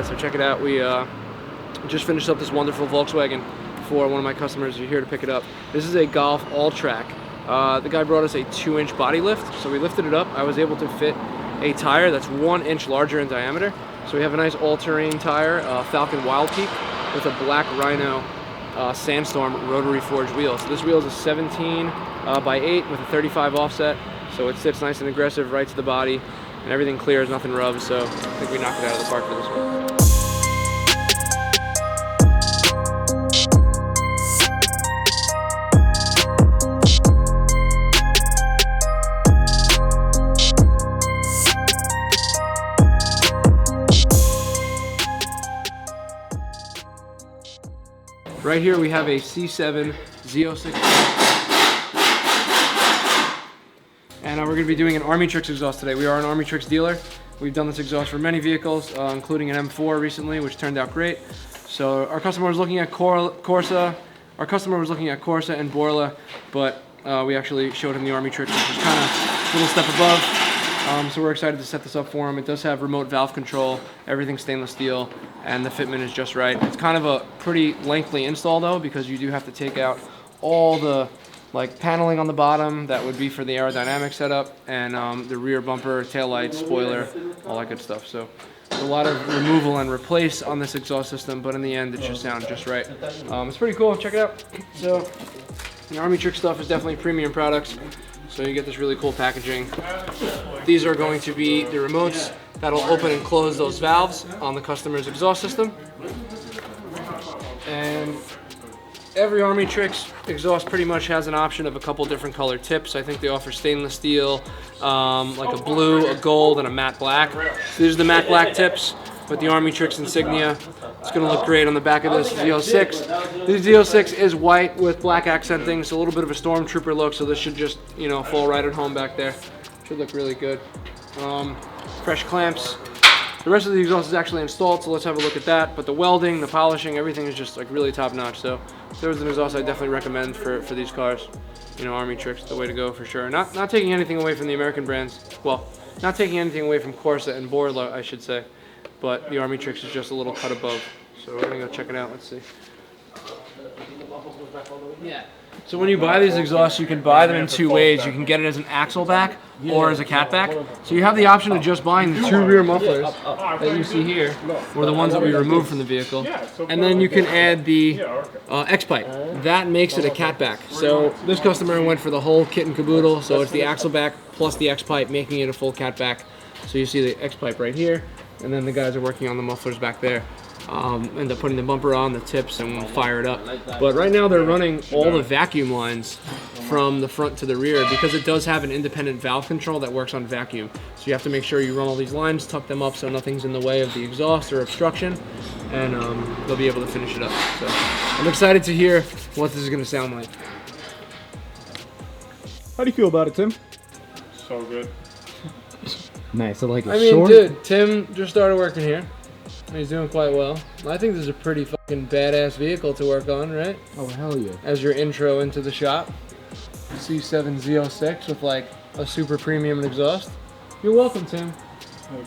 Alright, so check it out. We just finished up this wonderful Volkswagen for one of my customers. You're here to pick it up. This is a Golf all-track. The guy brought us a 2-inch body lift, so we lifted it up. I was able to fit a tire that's 1 inch larger in diameter. So we have a nice all-terrain tire, Falcon Wild Peak, with a black Rhino Sandstorm rotary forged wheel. So this wheel is a 17 by 8 with a 35 offset. So it sits nice and aggressive right to the body, and everything clears, nothing rubs. So I think we knocked it out of the park for this one. Right here we have a C7 Z06, and we're going to be doing an Armytrix exhaust today. We are an Armytrix dealer. We've done this exhaust for many vehicles, including an M4 recently, which turned out great. So our customer was looking at Corsa. Our customer was looking at Corsa and Borla, but we actually showed him the Armytrix, which is kind of a little step above. So we're excited to set this up for him. It does have remote valve control, everything stainless steel, and the fitment is just right. It's kind of a pretty lengthy install though, because you do have to take out all the paneling on the bottom that would be for the aerodynamic setup, and the rear bumper, tail lights, spoiler, all that good stuff. So a lot of removal and replace on this exhaust system, but in the end it should sound just right. It's pretty cool. Check it out. So the Armytrix stuff is definitely premium products. So you get this really cool packaging. These are going to be the remotes that'll open and close those valves on the customer's exhaust system. And every Armytrix exhaust pretty much has an option of a couple different color tips. I think they offer stainless steel, like a blue, a gold, and a matte black. So these are the matte black tips with the Armytrix insignia. It's going to look great on the back of this Z06. This Z06 is white with black accenting, so a little bit of a stormtrooper look, so this should just, fall right at home back there. Should look really good. Fresh clamps. The rest of the exhaust is actually installed, so let's have a look at that. But the welding, the polishing, everything is just really top notch. So if there was an exhaust I definitely recommend for these cars. Armytrix, the way to go for sure. Not taking anything away from the American brands. Well, not taking anything away from Corsa and Borla, I should say. But the Armytrix is just a little cut above. So we're gonna go check it out. Let's see. Yeah. So when you buy these exhausts, you can buy them in two ways. You can get it as an axle back or as a cat back. So you have the option of just buying the two rear mufflers that you see here, or the ones that we removed from the vehicle. And then you can add the X-pipe. That makes it a cat back. So this customer went for the whole kit and caboodle. So it's the axle back plus the X-pipe, making it a full cat back. So you see the X-pipe right here. And then the guys are working on the mufflers back there. End up putting the bumper on, the tips, and we'll fire it up. But right now they're running all the vacuum lines from the front to the rear, because it does have an independent valve control that works on vacuum. So you have to make sure you run all these lines, tuck them up so nothing's in the way of the exhaust or obstruction, and they'll be able to finish it up. So I'm excited to hear what this is going to sound like. How do you feel about it, Tim? So good. Nice. I like it. I mean, dude, Tim just started working here. He's doing quite well. I think this is a pretty fucking badass vehicle to work on, right? Oh, hell yeah. As your intro into the shop. C7 Z06 with a super premium exhaust. You're welcome, Tim.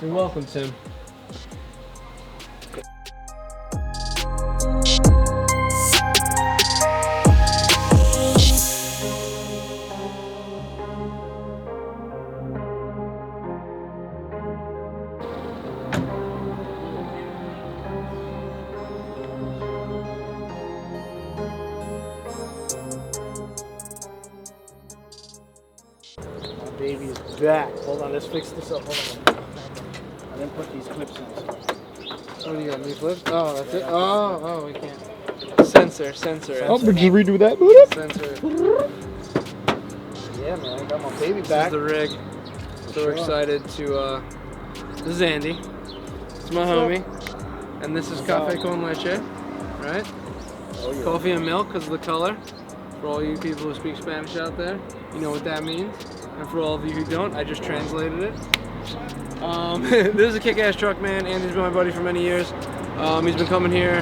You're welcome, Tim. Baby is back. Hold on, let's fix this up. Hold on. I didn't put these clips in. What do you got, new clips? Oh, that's it? Oh, we can't. Sensor. Oh, but just redo that. Sensor. Yeah, man, I got my baby This back. is the rig. So we're excited to, this is Andy. It's my homie. And this is Cafe con Leche, right? Oh, yeah. Coffee and milk because of the color. For all you people who speak Spanish out there, you know what that means. And for all of you who don't, I just translated it. This is a kick-ass truck, man. Andy's been my buddy for many years. He's been coming here,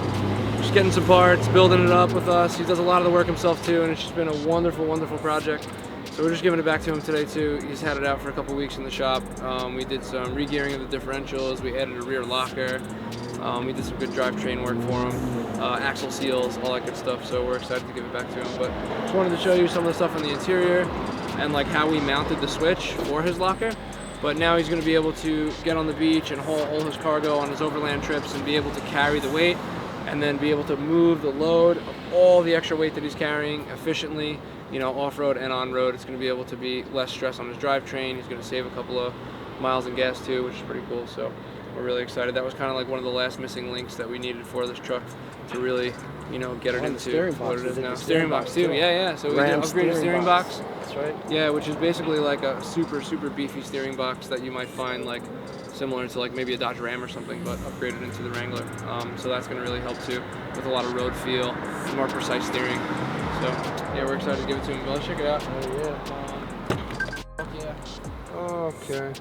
just getting some parts, building it up with us. He does a lot of the work himself too, and it's just been a wonderful, wonderful project. So we're just giving it back to him today too. He's had it out for a couple weeks in the shop. We did some re-gearing of the differentials. We added a rear locker. We did some good drivetrain work for him, axle seals, all that good stuff. So we're excited to give it back to him. But just wanted to show you some of the stuff on the interior and like how we mounted the switch for his locker. But now he's going to be able to get on the beach and haul all his cargo on his overland trips and be able to carry the weight and then be able to move the load of all the extra weight that he's carrying efficiently, you know, off-road and on-road. It's going to be able to be less stress on his drivetrain. He's going to save a couple of miles in gas too, which is pretty cool. So we're really excited. That was kind of like one of the last missing links that we needed for this truck to really, you know, get it into what it is now. Steering box too, yeah. So we did upgrade the steering box. That's right. Yeah, which is basically like a super beefy steering box that you might find like similar to like maybe a Dodge Ram or something, but upgraded into the Wrangler. So that's going to really help too with a lot of road feel and more precise steering. So yeah, we're excited to give it to him. Let's check it out. Oh yeah. Okay.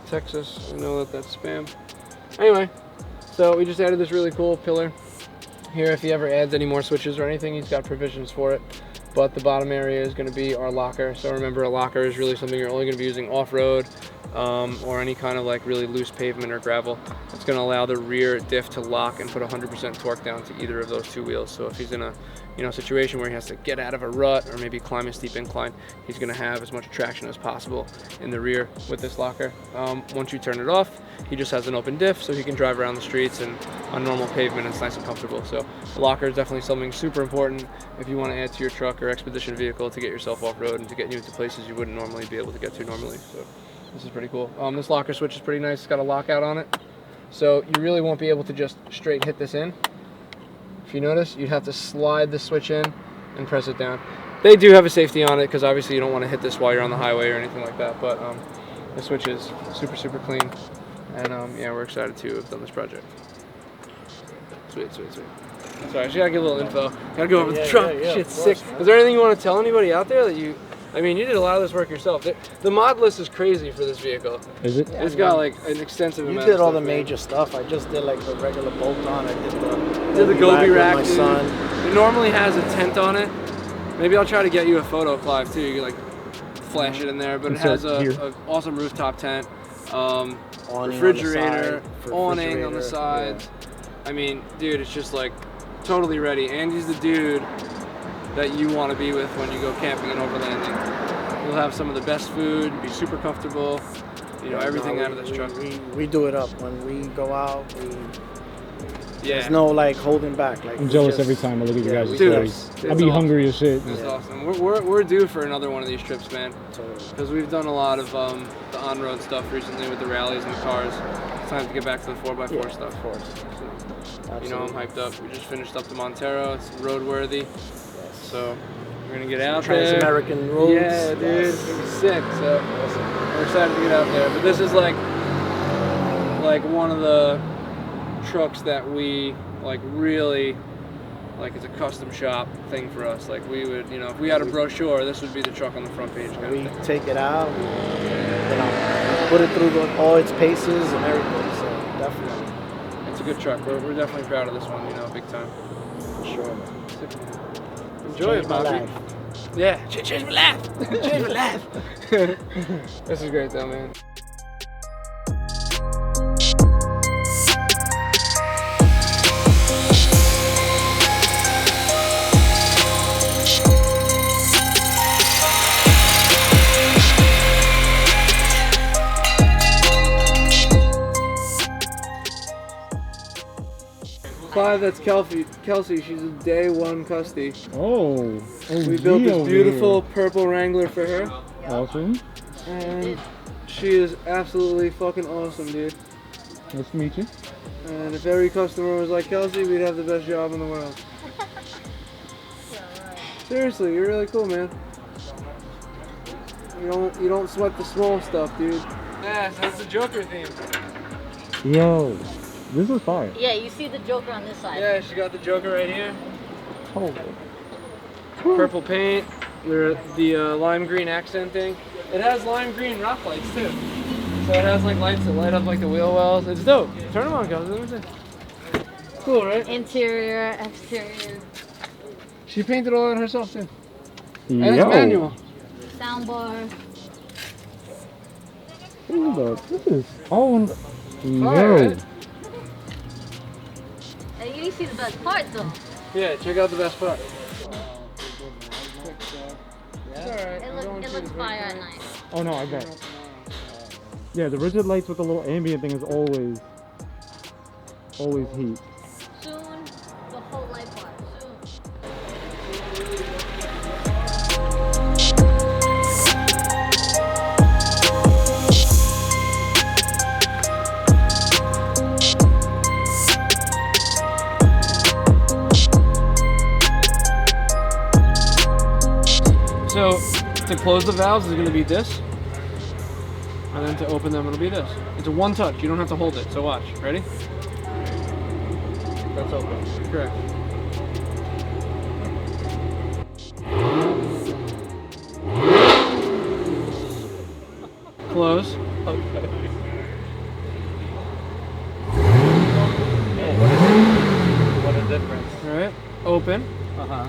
Texas, I know that that's spam. Anyway, so we just added this really cool pillar here. If he ever adds any more switches or anything, he's got provisions for it. But the bottom area is going to be our locker. So remember, a locker is really something you're only going to be using off-road or any kind of like really loose pavement or gravel. It's going to allow the rear diff to lock and put 100% torque down to either of those two wheels. So if he's in a situation where he has to get out of a rut or maybe climb a steep incline, he's going to have as much traction as possible in the rear with this locker. Once you turn it off, he just has an open diff, so he can drive around the streets and on normal pavement. It's nice and comfortable. So the locker is definitely something super important if you want to add to your truck or expedition vehicle to get yourself off-road and to get you into places you wouldn't normally be able to get to normally. So this is pretty cool. This locker switch is pretty nice. It's got a lockout on it, so you really won't be able to just straight hit this in. If you notice, you'd have to slide the switch in and press it down. They do have a safety on it because obviously you don't want to hit this while you're on the highway or anything like that, but the switch is super clean, and yeah, we're excited to have done this project. Sweet. Sorry, I just gotta give a little info. Gotta go over the truck. Shit's sick. Is there anything you want to tell anybody out there that you... I mean, you did a lot of this work yourself. The mod list is crazy for this vehicle. Is it? It's got like an extensive amount of stuff. You did all the major stuff. I just did like the regular bolt-on. I did the Gobi rack with my son. It normally has a tent on it. Maybe I'll try to get you a photo, Clive, too. You can like flash it in there. But it has a awesome rooftop tent, refrigerator, awning on the sides. I mean, dude, it's just like totally ready. Andy's the dude that you want to be with when you go camping and overlanding. You'll have some of the best food, be super comfortable, you know, everything out of this truck. We do it up. When we go out, there's no like holding back. Like, I'm jealous every time I look at you guys' stories. I'll be awesome. hungry as shit. It's awesome. We're due for another one of these trips, man. Because we've done a lot of the on-road stuff recently with the rallies and the cars. It's time to get back to the 4x4 stuff. Of course. So, you know, I'm hyped up. We just finished up the Montero. It's roadworthy. So we're gonna get out there. Trans-American roads. Yeah, dude, it's gonna be sick. So we're excited to get out there. But this is like one of the trucks that we like really like. It's a custom shop thing for us. Like we would, you know, if we had a brochure, this would be the truck on the front page. We take it out, put it through all its paces and everything. So definitely, it's a good truck. We're definitely proud of this one. You know, big time. For sure, man. Sick, man. Enjoy it, Bobby. Yeah, change my life. Change my life. This is great, though, man. Clive, that's Kelsey. She's a day one custody. Oh, we built this beautiful purple Wrangler for her. Awesome. And she is absolutely fucking awesome, dude. Nice to meet you. And if every customer was like Kelsey, we'd have the best job in the world. Seriously, you're really cool, man. You don't sweat the small stuff, dude. Yeah, so that's the Joker theme. Yo. This is fire. Yeah, you see the Joker on this side. Yeah, she got the Joker right here. Oh. Purple paint, the lime green accent thing. It has lime green rock lights too. So it has like lights that light up like the wheel wells. It's dope. Turn them on, guys. Let me see. Cool, right? Interior, exterior. She painted all that herself too. Yo. And it's manual. Soundbar. This is all. Fire, Yo. right? see the best part though. Yeah, check out the best part. It looks fire at night. Oh no, I bet. Yeah, the rigid lights with the little ambient thing is always heat. Soon, the whole light bar. Soon. So to close the valves is going to be this, and then to open them it'll be this. It's a one touch. You don't have to hold it. So watch. Ready? That's open. Correct. Close. Okay. What a difference. All right. Open. Uh-huh.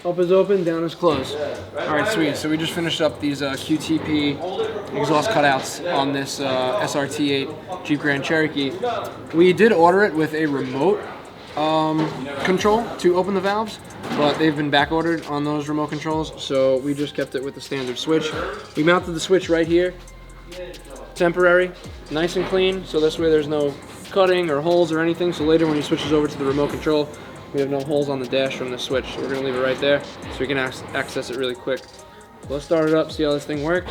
Up is open, down is closed. All right, sweet. So we just finished up these QTP exhaust cutouts on this SRT8 Jeep Grand Cherokee. We did order it with a remote control to open the valves, but they've been back ordered on those remote controls, so we just kept it with the standard switch. We mounted the switch right here, temporary, nice and clean, so this way there's no cutting or holes or anything, so later when he switches over to the remote control, we have no holes on the dash from the switch, so we're going to leave it right there so we can access it really quick. So let's start it up, see how this thing works.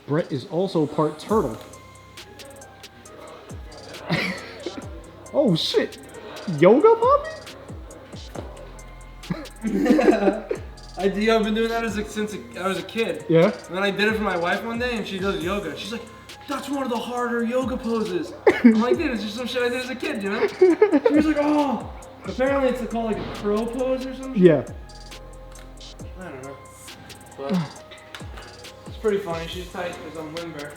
Brett is also part turtle. Oh shit! Yoga puppy? I've been doing that since I was a kid. Yeah. And then I did it for my wife one day, and she does yoga. She's like, "That's one of the harder yoga poses." I'm like, "Dude, it's just some shit I did as a kid, you know?" She was like, "Oh." Apparently, it's called like a crow pose or something. Yeah. I don't know. But it's pretty funny. She's tight because I'm limber.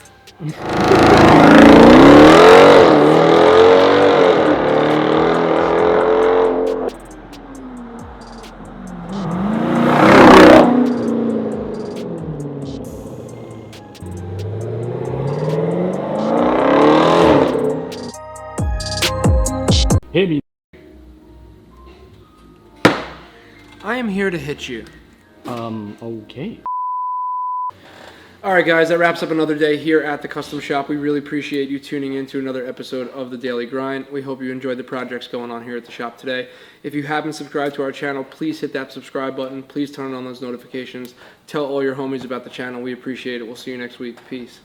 Hit me. I am here to hit you. Okay. All right, guys, that wraps up another day here at the Custom Shop. We really appreciate you tuning in to another episode of The Daily Grind. We hope you enjoyed the projects going on here at the shop today. If you haven't subscribed to our channel, please hit that subscribe button. Please turn on those notifications. Tell all your homies about the channel. We appreciate it. We'll see you next week. Peace.